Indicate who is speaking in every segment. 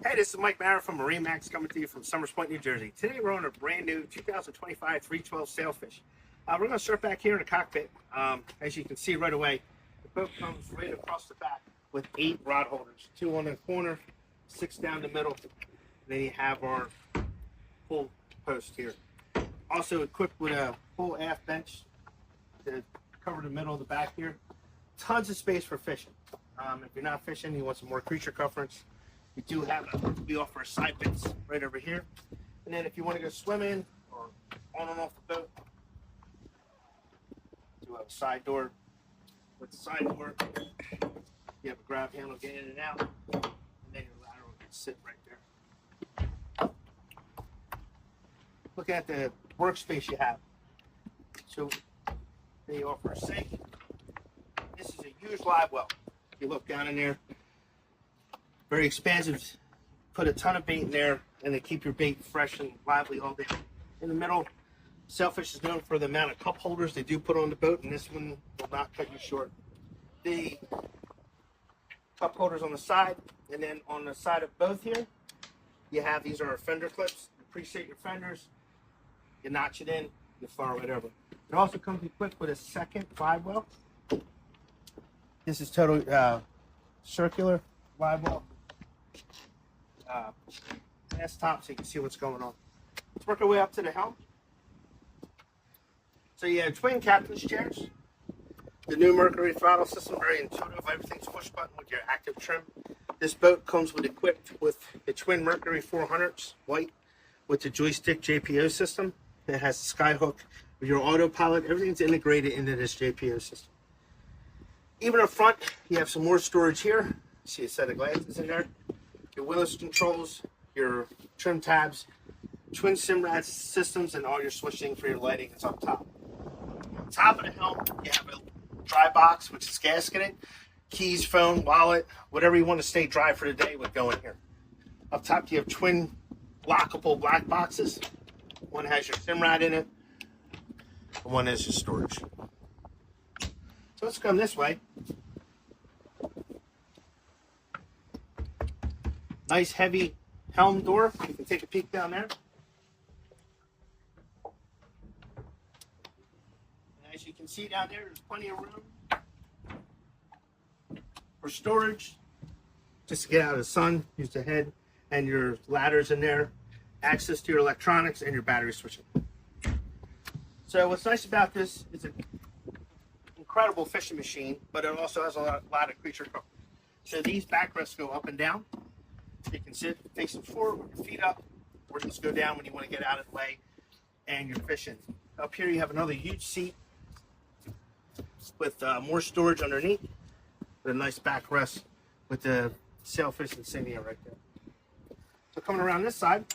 Speaker 1: Hey, this is Mike Mara from MarineMax coming to you from Summers Point, New Jersey. Today we're on a brand new 2025 312 Sailfish. We're going to start back here in the cockpit. As you can see right away, the boat comes right across the back with 8 rod holders, 2 on the corner, 6 down the middle. And then you have our full post here. Also equipped with a full aft bench to cover the middle of the back here. Tons of space for fishing. If you're not fishing, you want some more creature comforts. We do have we offer side bits right over here. And then if you want to go swimming or on and off the boat, do have a side door. With the side door, you have a grab handle get in and out, and then your ladder will sit right there. Looking at the workspace you have. So they offer a sink. This is a huge live well. If you look down in there, very expansive. Put a ton of bait in there, and they keep your bait fresh and lively all day. In the middle, Sailfish is known for the amount of cup holders they do put on the boat, and this one will not cut you short. The cup holders on the side, and then on the side of both here, you have these are fender clips. You preset your fenders, you notch it in, you fire right over. It also comes equipped with a second 5-well. This is total circular 5-well. Glass top so you can see what's going on. Let's work our way up to the helm. So you have twin captain's chairs. The new Mercury throttle system, very intuitive. Everything's push button with your active trim. This boat comes equipped with the twin Mercury 400s, white, with the joystick JPO system. It has a skyhook with your autopilot. Everything's integrated into this JPO system. Even up front, you have some more storage here. You see a set of glasses in there. Your wheelless controls, your trim tabs, twin Simrad systems, and all your switching for your lighting is up top. On top of the helm, you have a dry box, which is gasketed. Keys, phone, wallet, whatever you want to stay dry for the day would go in here. Up top, you have twin lockable black boxes. One has your Simrad in it, and one is your storage. So let's come this way. Nice heavy helm door. You can take a peek down there. And as you can see down there, there's plenty of room for storage. Just to get out of the sun, use the head and your ladders in there. Access to your electronics and your battery switching. So what's nice about this is an incredible fishing machine, but it also has a lot of creature comfort. So these backrests go up and down. You can sit facing forward with your feet up, or just go down when you want to get out of the way and you're fishing. Up here you have another huge seat with more storage underneath, with a nice backrest with the Sailfish insignia right there. So coming around this side,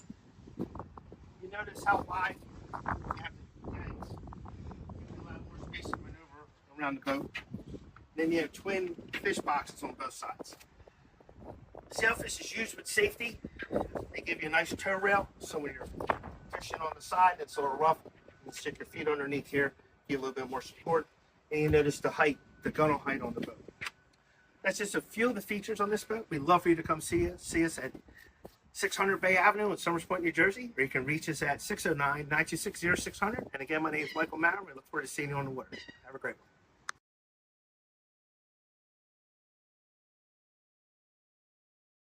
Speaker 1: you notice how wide you have the tanks. You have a lot more space to maneuver around the boat. And then you have twin fish boxes on both sides. Sailfish is used with safety. They give you a nice tow rail, so when you're fishing on the side, it's a little rough. You can stick your feet underneath here, give a little bit more support. And you notice the height, the gunnel height on the boat. That's just a few of the features on this boat. We'd love for you to come see us at 600 Bay Avenue in Summers Point, New Jersey, or you can reach us at 609-926-0600. And again, my name is Michael Madden. We look forward to seeing you on the water. Have a great one.